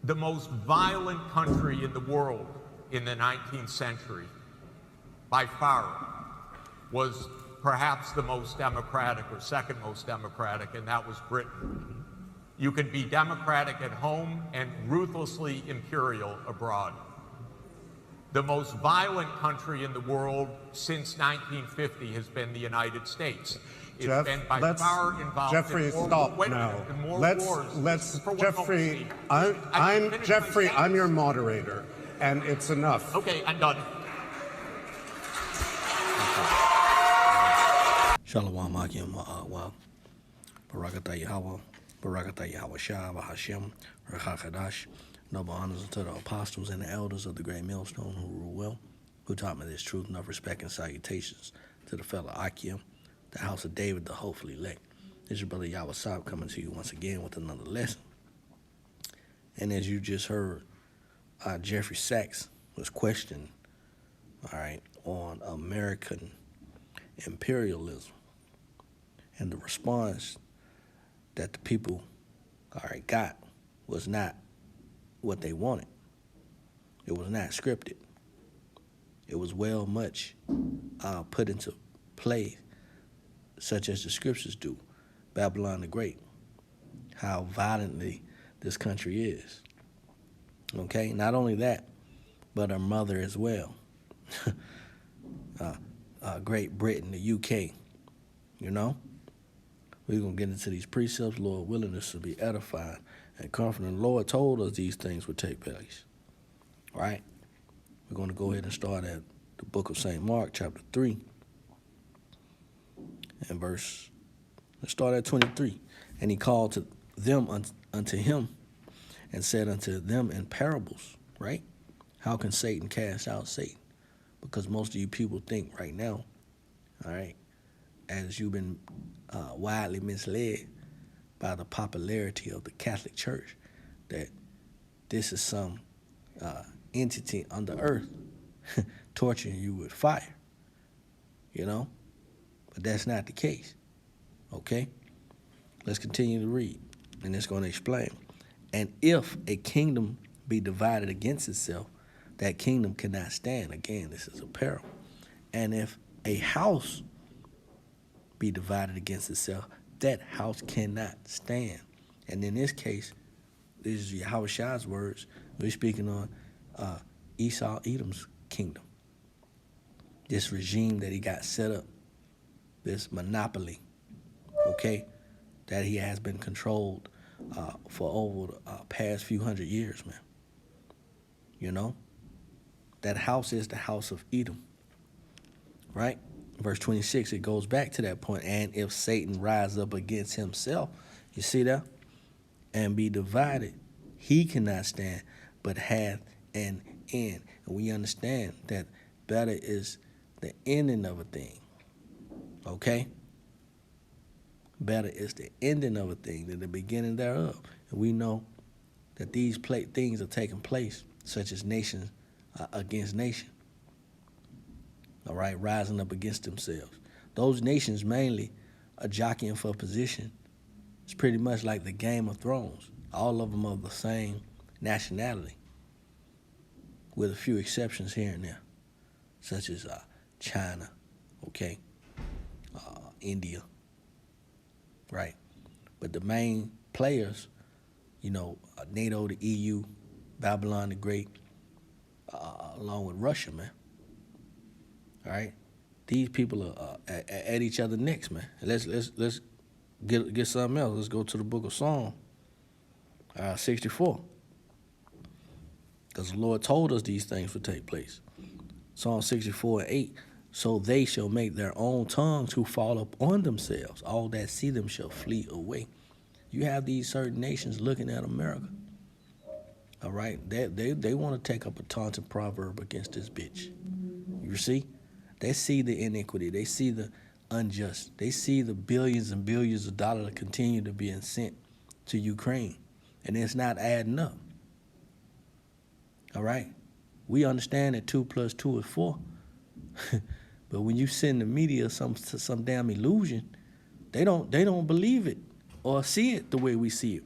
The most violent country in the world in the 19th century, by far, was perhaps the most democratic or second most democratic, and that was Britain. You can be democratic at home and ruthlessly imperial abroad. The most violent country in the world since 1950 has been the United States. It's been by far involved Jeffrey, in more, stop now. Jeffrey, Jeffrey, I'm your moderator, and it's enough. Okay, I'm done. Shalom, Akim, Barak YAHAWAH, Barak YAHAWASHI, Bahasham, QADASH. Noble honors unto the apostles and the elders of the great millstone who rule well, who taught me this truth, enough respect and salutations to the fellow Akim, the house of David, the hopefully elect. This is your brother YAHAWASHI coming to you once again with another lesson. And as you just heard, Jeffrey Sachs was questioned, all right, on American imperialism. And the response that the people, all right, got was not what they wanted. It was not scripted. It was well much put into play, such as the scriptures do. Babylon the Great, how violently this country is. Okay, not only that, but her mother as well. Great Britain, the UK, you know? We're going to get into these precepts, Lord willing, this will be edifying and comforting. The Lord told us these things would take place, all right? We're going to go ahead and start at the book of St. Mark, chapter 3, and let's start at 23. And he called to them unto him and said unto them in parables, right? How can Satan cast out Satan? Because most of you people think right now, all right, as you've been widely misled by the popularity of the Catholic Church, that this is some entity under earth torturing you with fire, you know? But that's not the case, okay? Let's continue to read, and it's going to explain. And if a kingdom be divided against itself, that kingdom cannot stand. Again, this is a parable. And if a house be divided against itself, that house cannot stand. And in this case, this is YAHAWASHI's words. We're speaking on Esau, Edom's kingdom. This regime that he got set up, this monopoly, okay, that he has been controlled for over the past few hundred years, man. You know? That house is the house of Edom, right? Verse 26, it goes back to that point. And if Satan rise up against himself, you see that? And be divided, he cannot stand, but hath an end. And we understand that better is the ending of a thing, okay? Better is the ending of a thing than the beginning thereof. And we know that these things are taking place, such as nation against nation. All right, rising up against themselves. Those nations mainly are jockeying for position. It's pretty much like the Game of Thrones. All of them of the same nationality, with a few exceptions here and there, such as China, okay, India, right? But the main players, you know, NATO, the EU, Babylon the Great, along with Russia, man. All right, these people are at each other necks, man. Let's get something else. Let's go to the book of Psalm 64, because the Lord told us these things would take place. Psalm 64:8. So they shall make their own tongues who fall up on themselves. All that see them shall flee away. You have these certain nations looking at America. All right, they want to take up a taunting proverb against this bitch. You see? They see the iniquity. They see the unjust. They see the billions and billions of dollars that continue to be sent to Ukraine, and it's not adding up. All right? We understand that 2 + 2 is 4, but when you send the media some damn illusion, they don't believe it or see it the way we see it.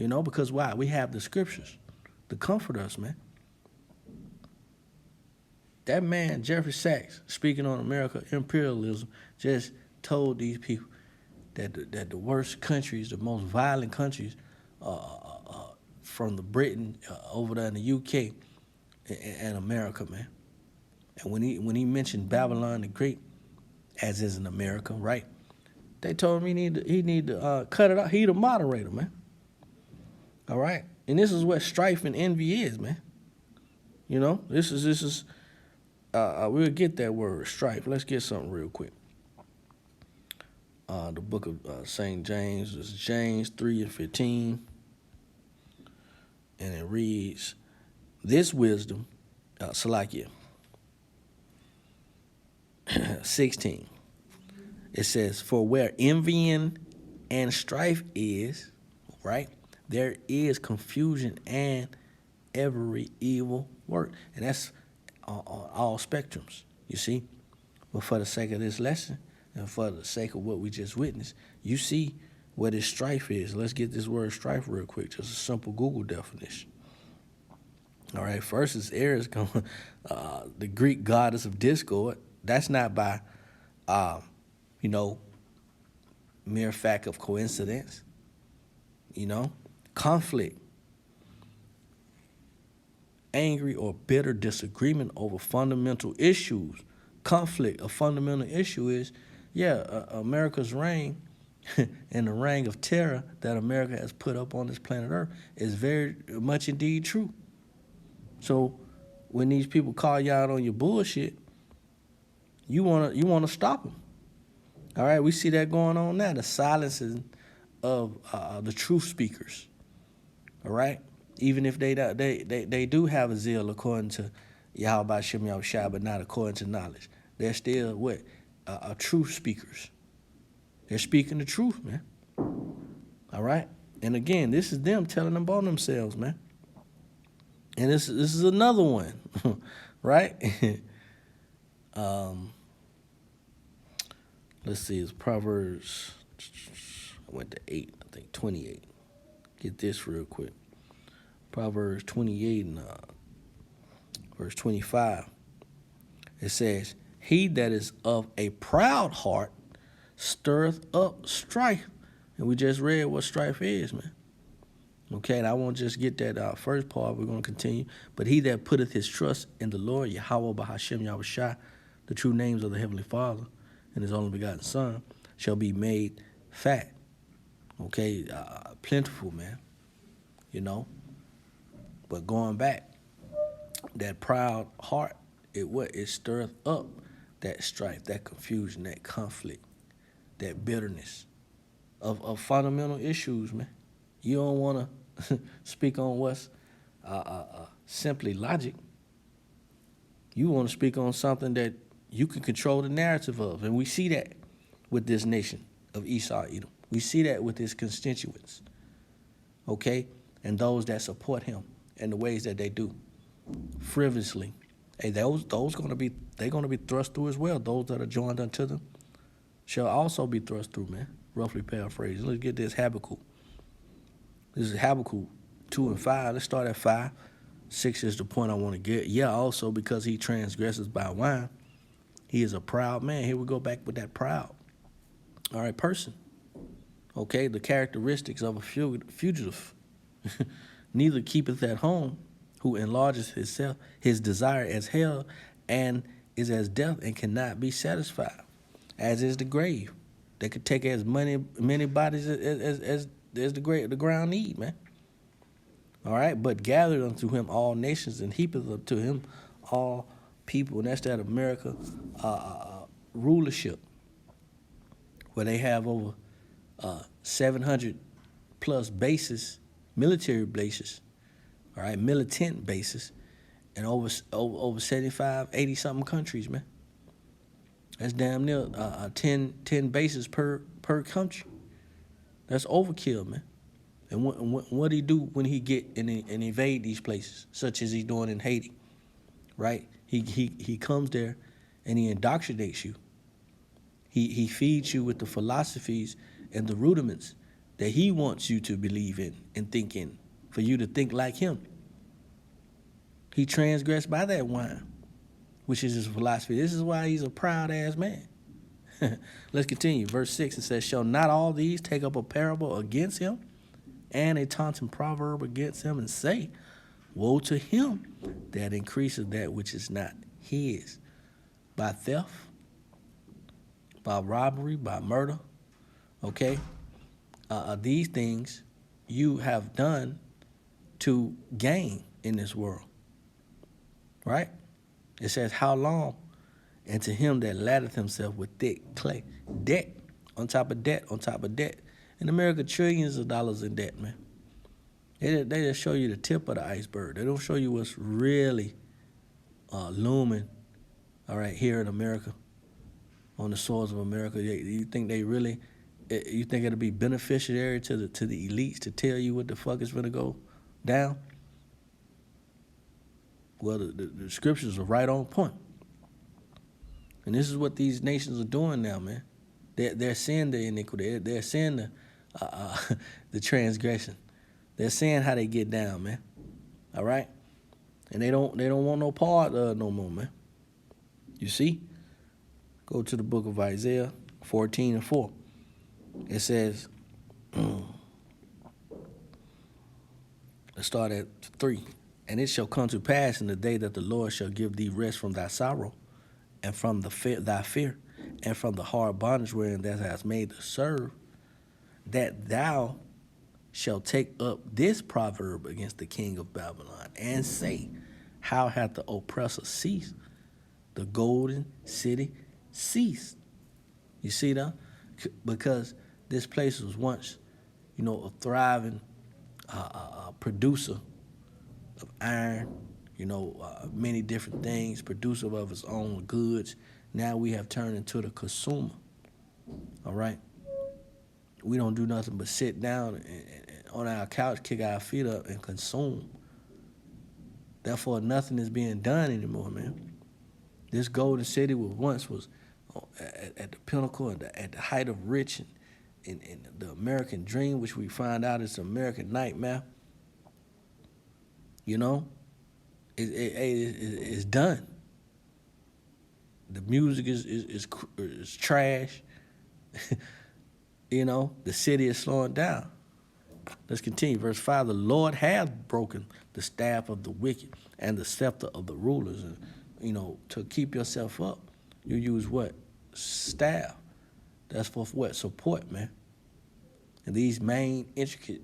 You know, because why? We have the scriptures to comfort us, man. That man, Jeffrey Sachs, speaking on America imperialism, just told these people that the worst countries, the most violent countries, from the Britain over there in the UK and America, man. And when he mentioned Babylon the Great, as is in America, right? They told him he need to cut it out. He the moderator, man. All right, and this is what strife and envy is, man. You know, this is. We'll get that word, strife. Let's get something real quick. The book of St. James is James 3:15. And it reads, this wisdom, Salakia, 16. It says, for where envying and strife is, right, there is confusion and every evil work. And that's on all spectrums, you see. But for the sake of this lesson and for the sake of what we just witnessed, you see what this strife is. Let's get this word strife real quick, just a simple Google definition. All right, first is Eris, the Greek goddess of discord. That's not by, mere fact of coincidence. You know, conflict, angry or bitter disagreement over fundamental issues. Conflict, a fundamental issue is, America's reign and the reign of terror that America has put up on this planet Earth is very much indeed true. So when these people call you out on your bullshit, you wanna stop them. All right, we see that going on now, the silencing of the truth speakers. All right, even if they do have a zeal according to YAHAWASHI, but not according to knowledge, they're still what? Truth speakers. They're speaking the truth, man. All right? And again, this is them telling them about themselves, man. And this is another one, right? Let's see, it's Proverbs, I went to 8, I think 28. Get this real quick. Proverbs 28 and verse 25. It says, he that is of a proud heart stirreth up strife. And we just read what strife is, man. Okay, and I won't just get that first part. We're going to continue. But he that putteth his trust in the Lord, YAHAWAH, Bahasham, YAHAWASHI, the true names of the Heavenly Father and his only begotten Son, shall be made fat. Okay, plentiful, man. You know. But going back, that proud heart, it stirreth up that strife, that confusion, that conflict, that bitterness of fundamental issues, man. You don't want to speak on what's simply logic. You want to speak on something that you can control the narrative of. And we see that with this nation of Esau, Edom. We see that with his constituents, okay? And those that support him in the ways that they do, frivolously. Hey, those they're going to be thrust through as well. Those that are joined unto them shall also be thrust through, man. Roughly paraphrased. Let's get this Habakkuk. This is Habakkuk 2 and 5. Let's start at 5. 6 is the point I want to get. Yeah, also because he transgresses by wine, he is a proud man. Here we go back with that proud. All right, person. Okay, the characteristics of a fugitive. Neither keepeth at home, who enlarges himself, his desire as hell, and is as death and cannot be satisfied, as is the grave. They could take as many bodies as the ground need, man. All right, but gathered unto him all nations and heapeth up to him all people, and that's that America rulership, where they have over 700 plus bases, military bases, all right, militant bases, and over 75, 80 something countries, man. That's damn near 10 bases per country. That's overkill, man. And what do he do when he get and invade these places, such as he's doing in Haiti, right? He comes there and he indoctrinates you. He feeds you with the philosophies and the rudiments that he wants you to believe in and think in, for you to think like him. He transgressed by that wine, which is his philosophy. This is why he's a proud-ass man. Let's continue. Verse 6, it says, shall not all these take up a parable against him and a taunting proverb against him and say, woe to him that increaseth that which is not his, by theft, by robbery, by murder, okay? These things you have done to gain in this world, right? It says, how long? And to him that laddeth himself with thick clay, debt on top of debt on top of debt. In America, trillions of dollars in debt, man. They just show you the tip of the iceberg. They don't show you what's really looming, all right, here in America, on the soils of America. You think they really, you think it'll be beneficiary to the elites to tell you what the fuck is gonna go down? Well, the scriptures are right on point. And this is what these nations are doing now, man. They're seeing the iniquity. They're seeing the transgression. They're seeing how they get down, man. All right? And they don't want no part no more, man. You see? Go to the book of Isaiah 14:4. It says, let's start at 3. And it shall come to pass in the day that the Lord shall give thee rest from thy sorrow, and from thy fear, and from the hard bondage wherein thou hast made to serve, that thou shalt take up this proverb against the king of Babylon, and say, how hath the oppressor ceased? The golden city ceased. You see that? Because this place was once, a thriving producer of iron, many different things, producer of its own goods. Now we have turned into the consumer, all right? We don't do nothing but sit down and on our couch, kick our feet up, and consume. Therefore, nothing is being done anymore, man. This golden city was at the pinnacle, at the height of rich, and the American dream, which we find out is the American nightmare. It's done. The music is trash. The city is slowing down. Let's continue. Verse 5, the Lord hath broken the staff of the wicked and the scepter of the rulers. And, to keep yourself up, you use what? Staff. That's for what? Support, man. And these main intricate,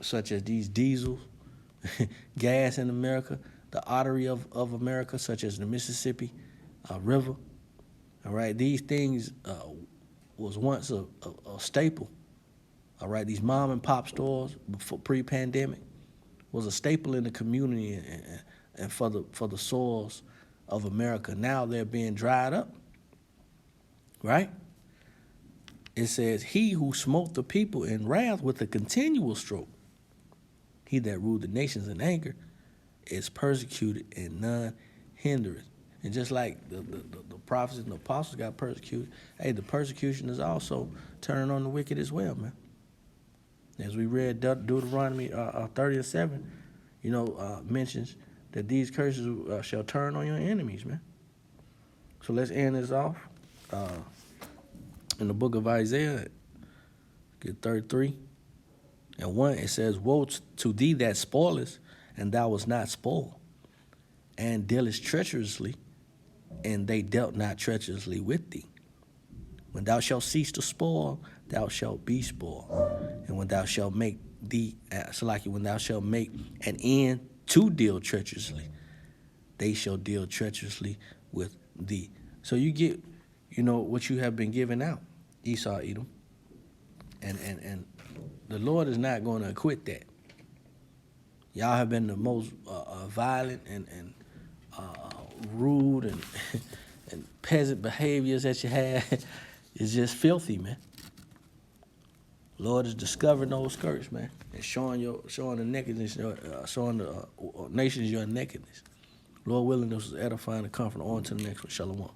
such as these diesels, gas in America, the artery of America, such as the Mississippi River. All right, these things was once a staple. All right, these mom and pop stores before pre-pandemic was a staple in the community and for the soils of America. Now they're being dried up. Right? It says, he who smote the people in wrath with a continual stroke, he that ruled the nations in anger, is persecuted and none hindereth. And just like the prophets and the apostles got persecuted, hey, the persecution is also turning on the wicked as well, man. As we read Deuteronomy 30:7, mentions that these curses shall turn on your enemies, man. So let's end this off. In the book of Isaiah, get 33 and 1, it says, woe to thee that spoilest, and thou wast not spoiled, and dealest treacherously, and they dealt not treacherously with thee. When thou shalt cease to spoil, thou shalt be spoiled. And when thou shalt make when thou shalt make an end to deal treacherously, they shall deal treacherously with thee. So you get, what you have been given out, Esau, Edom. And the Lord is not going to quit that. Y'all have been the most violent and rude and peasant behaviors that you had. It's just filthy, man. Lord is discovering those skirts, man, and showing the nakedness, showing the nations your nakedness. Lord willing, this was edifying and comforting. On to the next one. Shalom.